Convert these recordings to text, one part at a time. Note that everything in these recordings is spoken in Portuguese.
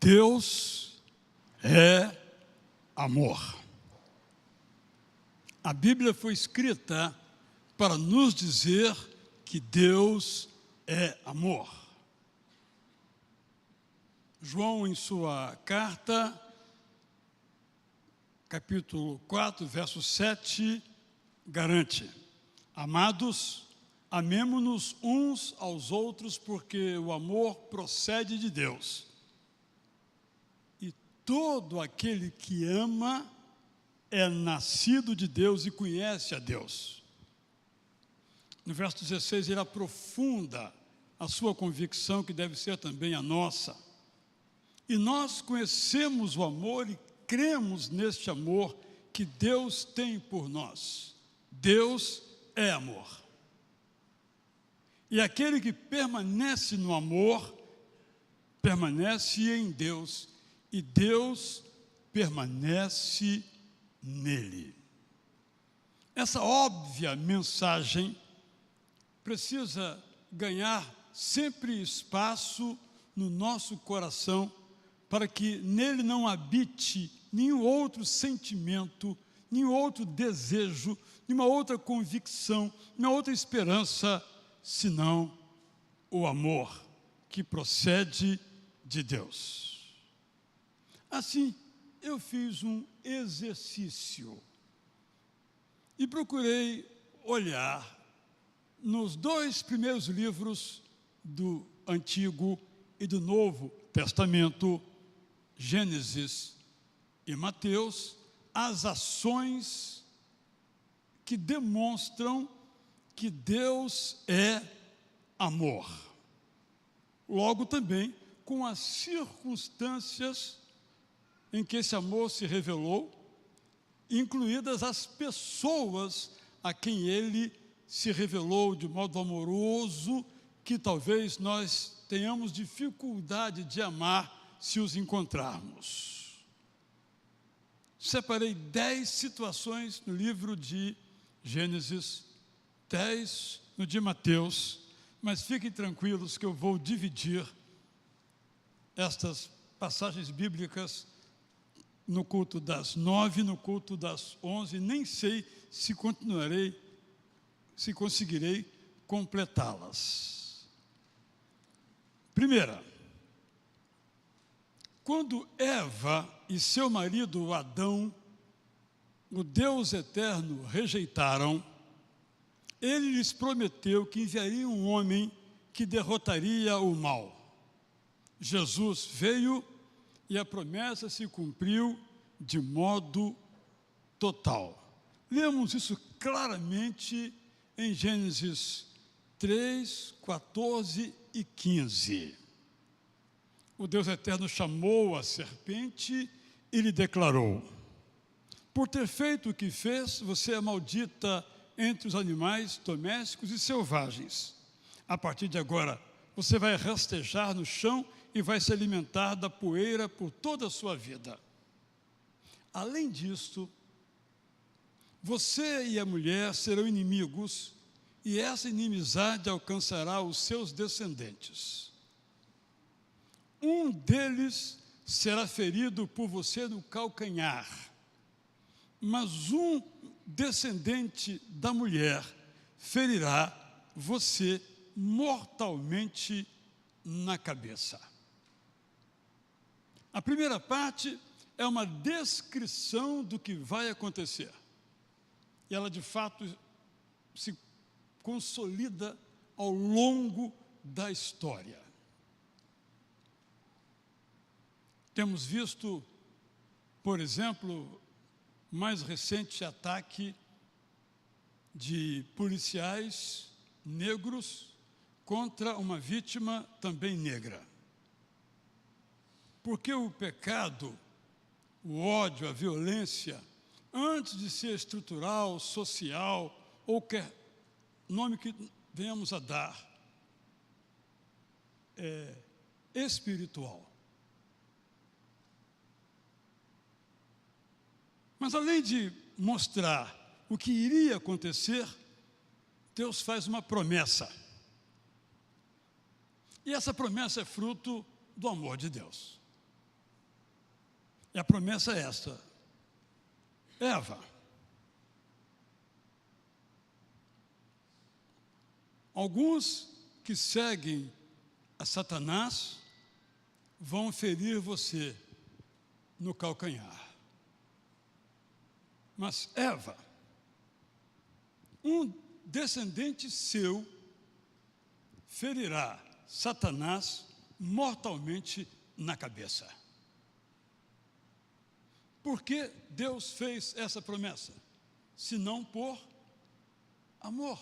Deus é amor. A Bíblia foi escrita para nos dizer que Deus é amor. João, em sua carta, capítulo 4, verso 7, garante: amados, amemo-nos uns aos outros, porque o amor procede de Deus. E todo aquele que ama é nascido de Deus e conhece a Deus. No verso 16, ele aprofunda a sua convicção, que deve ser também a nossa. E nós conhecemos o amor e cremos neste amor que Deus tem por nós. Deus é amor. E aquele que permanece no amor, permanece em Deus, e Deus permanece nele. Essa óbvia mensagem precisa ganhar sempre espaço no nosso coração, para que nele não habite nenhum outro sentimento, nenhum outro desejo, nenhuma outra convicção, nenhuma outra esperança, senão o amor que procede de Deus. Assim, eu fiz um exercício e procurei olhar nos dois primeiros livros do Antigo e do Novo Testamento, Gênesis e Mateus, as ações que demonstram que Deus é amor. Logo também, com as circunstâncias em que esse amor se revelou, incluídas as pessoas a quem ele se revelou de modo amoroso, que talvez nós tenhamos dificuldade de amar se os encontrarmos. Separei 10 situações no livro de Gênesis, 10 no de Mateus, mas fiquem tranquilos que eu vou dividir estas passagens bíblicas no culto das 9, no culto das 11, nem sei se conseguirei completá-las. Primeira, quando Eva e seu marido Adão, o Deus eterno, rejeitaram, ele lhes prometeu que enviaria um homem que derrotaria o mal. Jesus veio e a promessa se cumpriu de modo total. Lemos isso claramente em Gênesis 3, 14 e 15. O Deus eterno chamou a serpente e lhe declarou: por ter feito o que fez, você é maldita entre os animais domésticos e selvagens. A partir de agora, você vai rastejar no chão e vai se alimentar da poeira por toda a sua vida. Além disso, você e a mulher serão inimigos, e essa inimizade alcançará os seus descendentes. Um deles será ferido por você no calcanhar, mas um descendente da mulher ferirá você mortalmente na cabeça. A primeira parte é uma descrição do que vai acontecer. E ela, de fato, se consolida ao longo da história. Temos visto, por exemplo, mais recente ataque de policiais negros contra uma vítima também negra. Porque o pecado, o ódio, a violência, antes de ser estrutural, social, ou qualquer nome que venhamos a dar, é espiritual. Mas além de mostrar o que iria acontecer, Deus faz uma promessa. E essa promessa é fruto do amor de Deus. E a promessa é esta: Eva, alguns que seguem a Satanás vão ferir você no calcanhar. Mas Eva, um descendente seu ferirá Satanás mortalmente na cabeça. Por que Deus fez essa promessa? Senão por amor.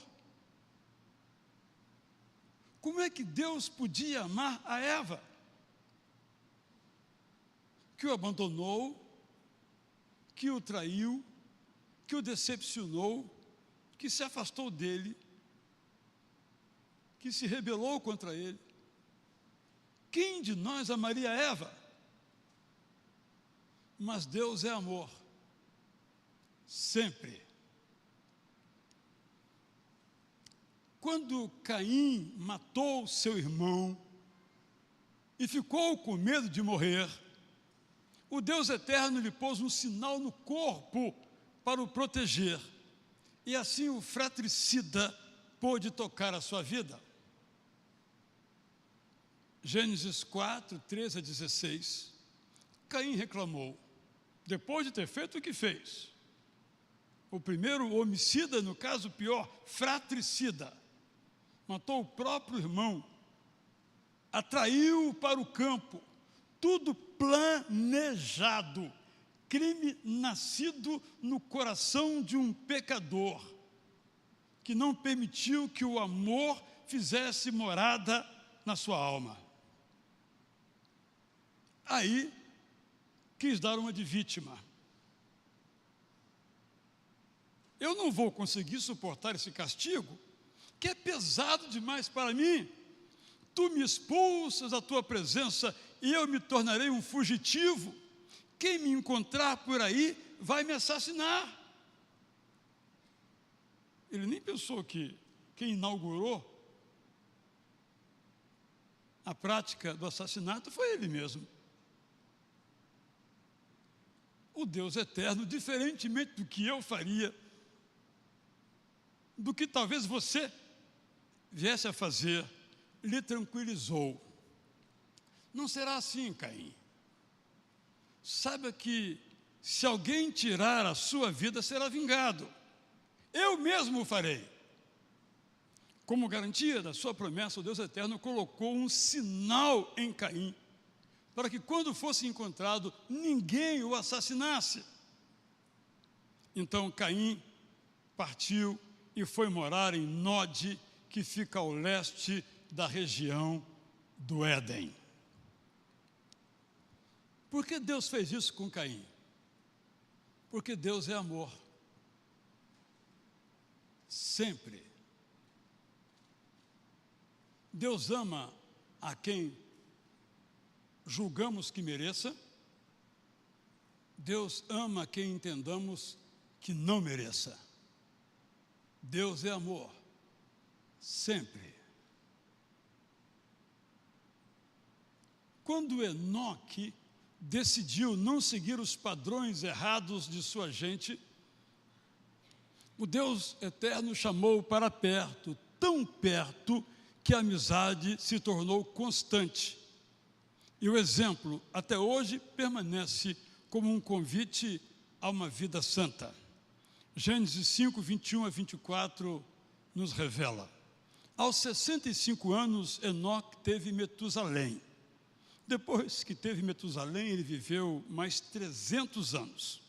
Como é que Deus podia amar a Eva, que o abandonou, que o traiu, que o decepcionou, que se afastou dele, que se rebelou contra ele? Quem de nós amaria Eva? Mas Deus é amor, sempre. Quando Caim matou seu irmão e ficou com medo de morrer, o Deus eterno lhe pôs um sinal no corpo para o proteger, e assim o fratricida pôde tocar a sua vida. Gênesis 4, 13 a 16. Caim reclamou, depois de ter feito o que fez. O primeiro homicida, no caso pior, fratricida, matou o próprio irmão, atraiu-o para o campo, tudo planejado, crime nascido no coração de um pecador, que não permitiu que o amor fizesse morada na sua alma. Aí, quis dar uma de vítima. Eu não vou conseguir suportar esse castigo, que é pesado demais para mim. Tu me expulsas da tua presença e eu me tornarei um fugitivo. Quem me encontrar por aí vai me assassinar. Ele nem pensou que quem inaugurou a prática do assassinato foi ele mesmo. O Deus eterno, diferentemente do que eu faria, do que talvez você viesse a fazer, lhe tranquilizou. Não será assim, Caim. Saiba que se alguém tirar a sua vida, será vingado. Eu mesmo o farei. Como garantia da sua promessa, o Deus eterno colocou um sinal em Caim, para que quando fosse encontrado, ninguém o assassinasse. Então Caim partiu e foi morar em Nod, que fica ao leste da região do Éden. Por que Deus fez isso com Caim? Porque Deus é amor. Sempre. Deus ama a quem julgamos que mereça. Deus ama a quem entendamos que não mereça. Deus é amor. Sempre. Quando Enoque decidiu não seguir os padrões errados de sua gente, o Deus eterno chamou para perto, tão perto, que a amizade se tornou constante. E o exemplo, até hoje, permanece como um convite a uma vida santa. Gênesis 5, 21 a 24 nos revela. Aos 65 anos, Enoque teve Metusalém. Depois que teve Metusalém, ele viveu mais 300 anos.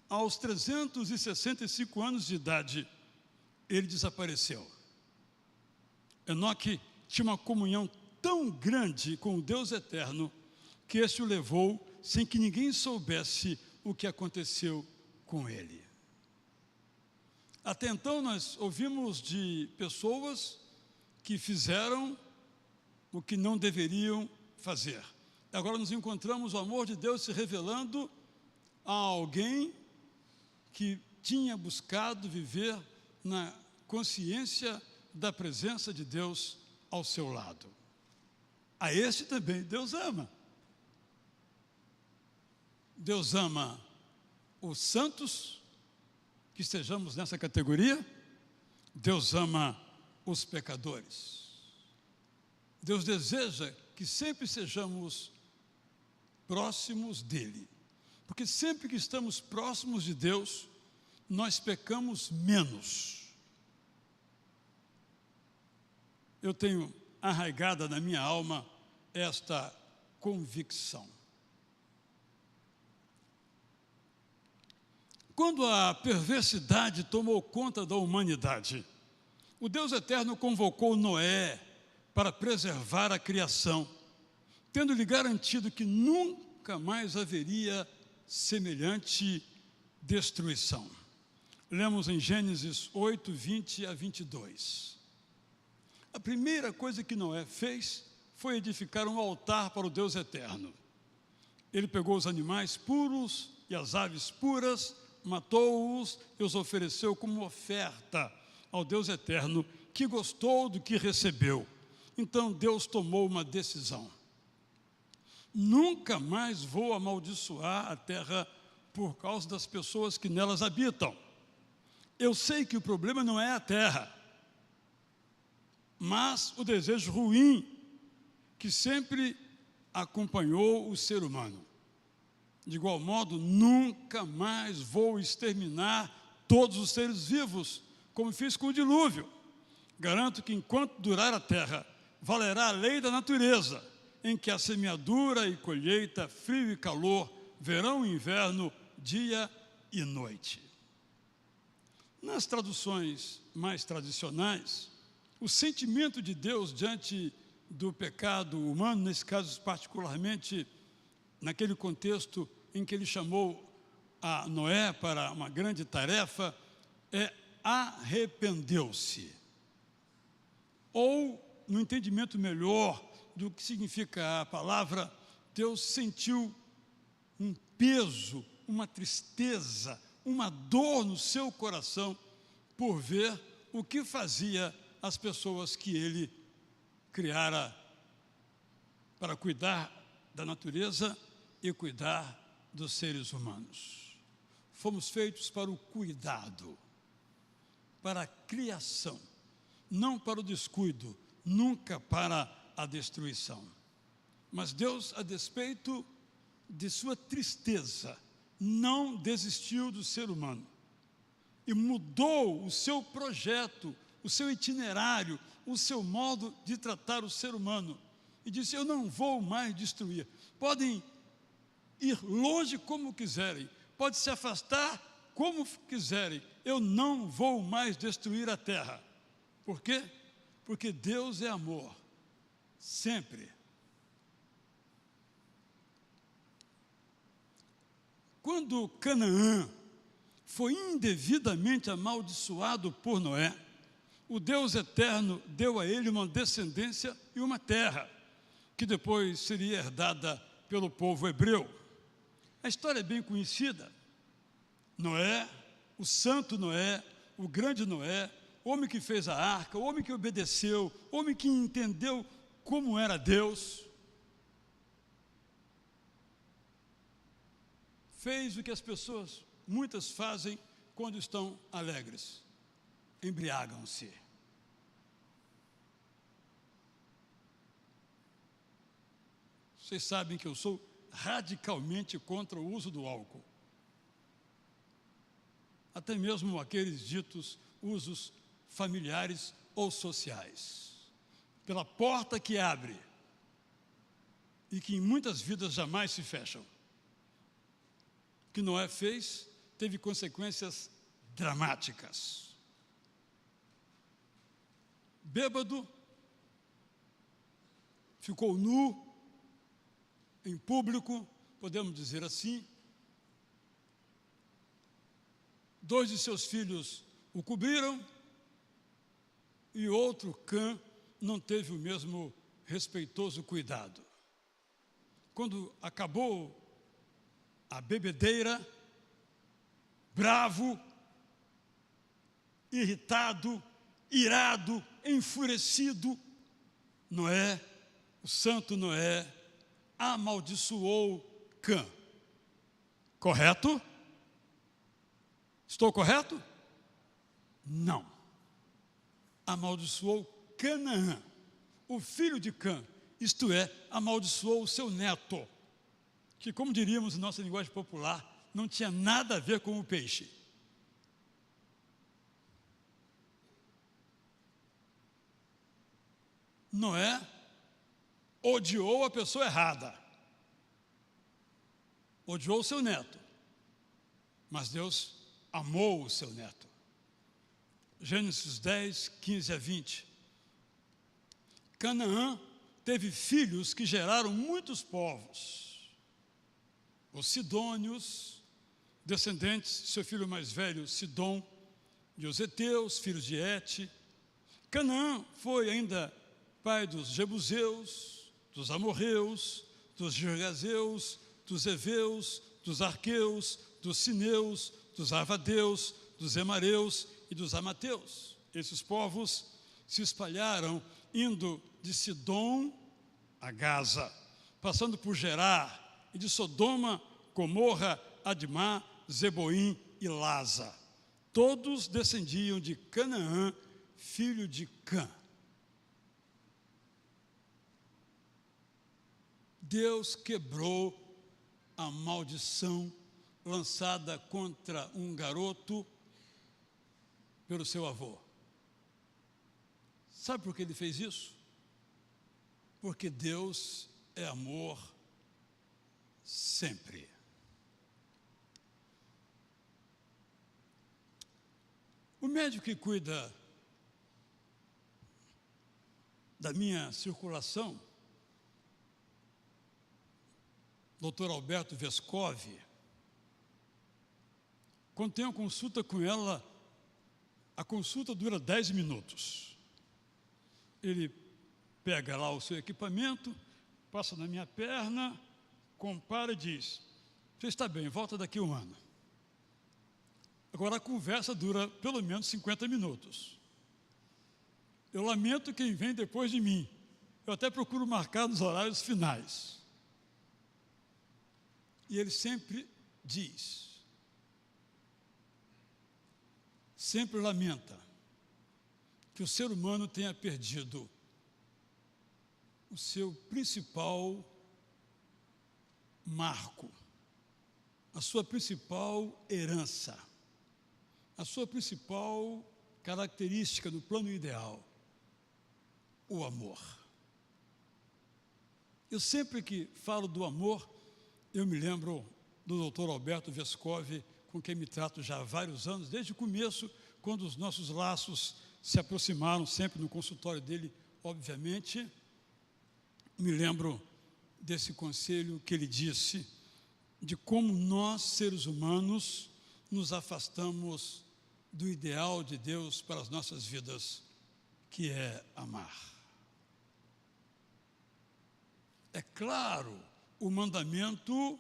Aos 365 anos de idade, ele desapareceu. Enoque tinha uma comunhão tão grande com o Deus eterno, que este o levou sem que ninguém soubesse o que aconteceu com ele. Até então nós ouvimos de pessoas que fizeram o que não deveriam fazer. Agora nos encontramos o amor de Deus se revelando a alguém que tinha buscado viver na consciência da presença de Deus ao seu lado. A este também Deus ama. Deus ama os santos, que estejamos nessa categoria. Deus ama os pecadores. Deus deseja que sempre sejamos próximos dele, porque sempre que estamos próximos de Deus, nós pecamos menos. Eu tenho arraigada na minha alma esta convicção. Quando a perversidade tomou conta da humanidade, o Deus eterno convocou Noé para preservar a criação, tendo-lhe garantido que nunca mais haveria semelhante destruição. Lemos em Gênesis 8, 20 a 22. A primeira coisa que Noé fez foi edificar um altar para o Deus eterno. Ele pegou os animais puros e as aves puras, matou-os e os ofereceu como oferta ao Deus eterno, que gostou do que recebeu. Então Deus tomou uma decisão: nunca mais vou amaldiçoar a terra por causa das pessoas que nelas habitam. Eu sei que o problema não é a terra, mas o desejo ruim que sempre acompanhou o ser humano. De igual modo, nunca mais vou exterminar todos os seres vivos, como fiz com o dilúvio. Garanto que enquanto durar a terra, valerá a lei da natureza, em que a semeadura e colheita, frio e calor, verão e inverno, dia e noite. Nas traduções mais tradicionais, o sentimento de Deus diante do pecado humano, nesse caso particularmente naquele contexto em que ele chamou a Noé para uma grande tarefa, é arrependeu-se. Ou, no entendimento melhor do que significa a palavra, Deus sentiu um peso, uma tristeza, uma dor no seu coração por ver o que fazia as pessoas que ele criara para cuidar da natureza e cuidar dos seres humanos. Fomos feitos para o cuidado, para a criação, não para o descuido, nunca para a destruição. Mas Deus, a despeito de sua tristeza, não desistiu do ser humano e mudou o seu projeto, o seu itinerário, o seu modo de tratar o ser humano. E disse: eu não vou mais destruir. Podem ir longe como quiserem, pode se afastar como quiserem, eu não vou mais destruir a terra. Por quê? Porque Deus é amor, sempre. Quando Canaã foi indevidamente amaldiçoado por Noé, o Deus eterno deu a ele uma descendência e uma terra, que depois seria herdada pelo povo hebreu. A história é bem conhecida. Noé, o santo Noé, o grande Noé, o homem que fez a arca, o homem que obedeceu, o homem que entendeu como era Deus, fez o que as pessoas, muitas fazem quando estão alegres: embriagam-se. Vocês sabem que eu sou radicalmente contra o uso do álcool. Até mesmo aqueles ditos usos familiares ou sociais. Pela porta que abre e que em muitas vidas jamais se fecham. O que Noé fez teve consequências dramáticas. Bêbado, ficou nu, em público, podemos dizer assim. 2 de seus filhos o cobriram e outro, Cã, não teve o mesmo respeitoso cuidado. Quando acabou a bebedeira, bravo, irritado, irado, enfurecido, Noé, o santo Noé, amaldiçoou Cã. Correto? Estou correto? Não. Amaldiçoou Canaã, o filho de Cã, isto é, amaldiçoou o seu neto, que, como diríamos em nossa linguagem popular, não tinha nada a ver com o peixe. Noé odiou a pessoa errada, odiou o seu neto, mas Deus amou o seu neto. Gênesis 10, 15 a 20. Canaã teve filhos que geraram muitos povos. Os sidônios, descendentes de seu filho mais velho, Sidom, e os heteus, filhos de Et. Canaã foi ainda pai dos jebuseus, dos amorreus, dos girgazeus, dos heveus, dos arqueus, dos sineus, dos arvadeus, dos emareus e dos amateus. Esses povos se espalharam indo de Sidom a Gaza, passando por Gerar, e de Sodoma, Gomorra, Admá, Zeboim e Laza. Todos descendiam de Canaã, filho de Cã. Deus quebrou a maldição lançada contra um garoto pelo seu avô. Sabe por que ele fez isso? Porque Deus é amor sempre. O médico que cuida da minha circulação, Dr. Alberto Vescov, quando tenho consulta com ela, a consulta dura 10 minutos. Ele pega lá o seu equipamento, passa na minha perna, compara e diz: você está bem, volta daqui a 1 ano. Agora a conversa dura pelo menos 50 minutos. Eu lamento quem vem depois de mim. Eu até procuro marcar nos horários finais. E ele sempre diz, sempre lamenta que o ser humano tenha perdido o seu principal marco, a sua principal herança, a sua principal característica no plano ideal, o amor. Eu sempre que falo do amor, eu me lembro do Dr. Alberto Vescov, com quem me trato já há vários anos, desde o começo, quando os nossos laços se aproximaram, sempre no consultório dele, obviamente. Me lembro desse conselho que ele disse, de como nós, seres humanos, nos afastamos do ideal de Deus para as nossas vidas, que é amar. É claro, o mandamento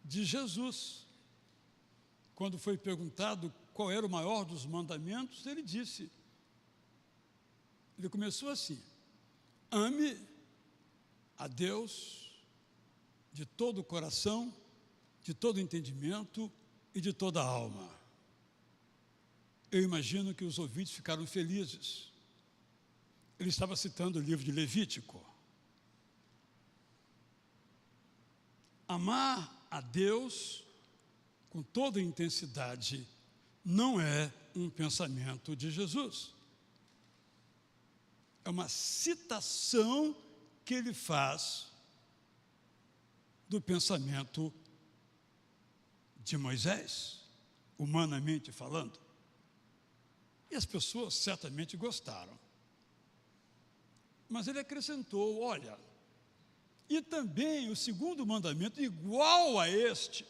de Jesus. Quando foi perguntado qual era o maior dos mandamentos, ele disse, ele começou assim: ame a Deus de todo o coração, de todo o entendimento e de toda a alma. Eu imagino que os ouvintes ficaram felizes. Ele estava citando o livro de Levítico. Amar a Deus com toda a intensidade não é um pensamento de Jesus. É uma citação que ele faz do pensamento de Moisés, humanamente falando. E as pessoas certamente gostaram. Mas ele acrescentou, olha, e também o segundo mandamento, igual a este,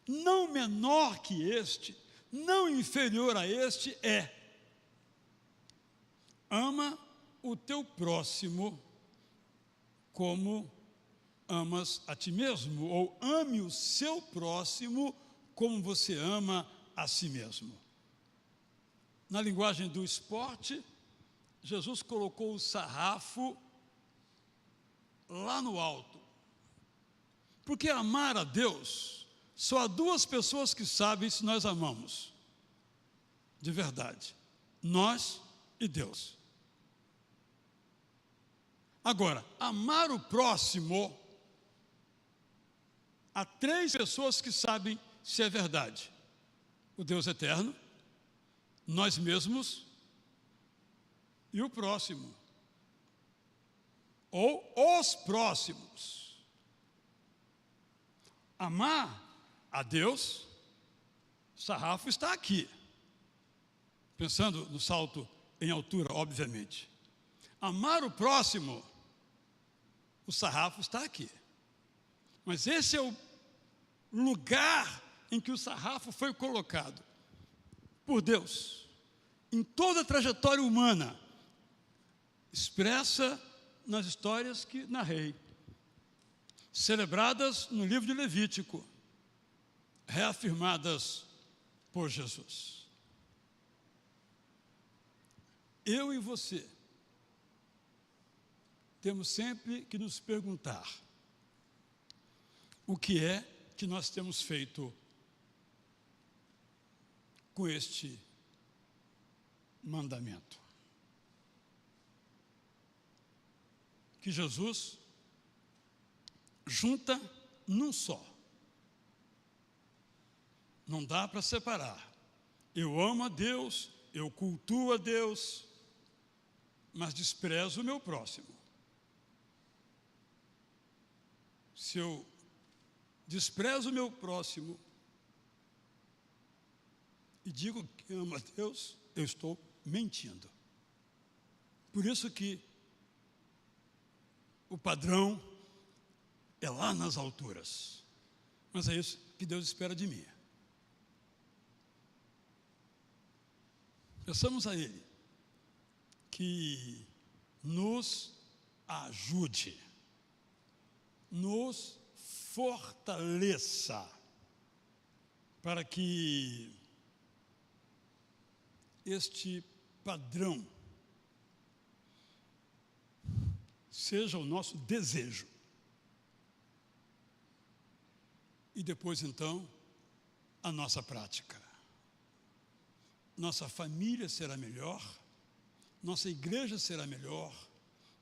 não menor que este, não inferior a este, é: ama o teu próximo como amas a ti mesmo, ou ame o seu próximo como você ama a si mesmo. Na linguagem do esporte, Jesus colocou o sarrafo lá no alto, porque amar a Deus Só há duas pessoas que sabem se nós amamos de verdade: nós e Deus. Agora, amar o próximo, há três pessoas que sabem se é verdade: o Deus eterno, nós mesmos e o próximo, ou os próximos. Amar a Deus, o sarrafo está aqui, pensando no salto em altura, obviamente. Amar o próximo, o sarrafo está aqui. Mas esse é o lugar em que o sarrafo foi colocado por Deus, em toda a trajetória humana, expressa nas histórias que narrei, celebradas no livro de Levítico, reafirmadas por Jesus. Eu e você temos sempre que nos perguntar: o que é que nós temos feito com este mandamento? Que Jesus junta num só. Não dá para separar. Eu amo a Deus, eu cultuo a Deus, mas desprezo o meu próximo. Se eu desprezo o meu próximo e digo que amo a Deus, eu estou mentindo. Por isso que o padrão é lá nas alturas. Mas é isso que Deus espera de mim. Peçamos a Ele que nos ajude, nos fortaleça, para que este padrão seja o nosso desejo. E depois, então, a nossa prática. Nossa família será melhor, nossa igreja será melhor,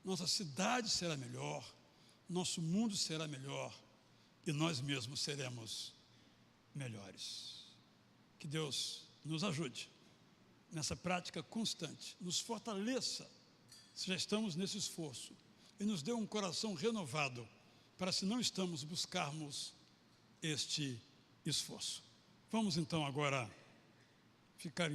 nossa cidade será melhor, nosso mundo será melhor e nós mesmos seremos melhores. Que Deus nos ajude nessa prática constante, nos fortaleça se já estamos nesse esforço e nos dê um coração renovado para, se não estamos, buscarmos este esforço. Vamos então agora ficar em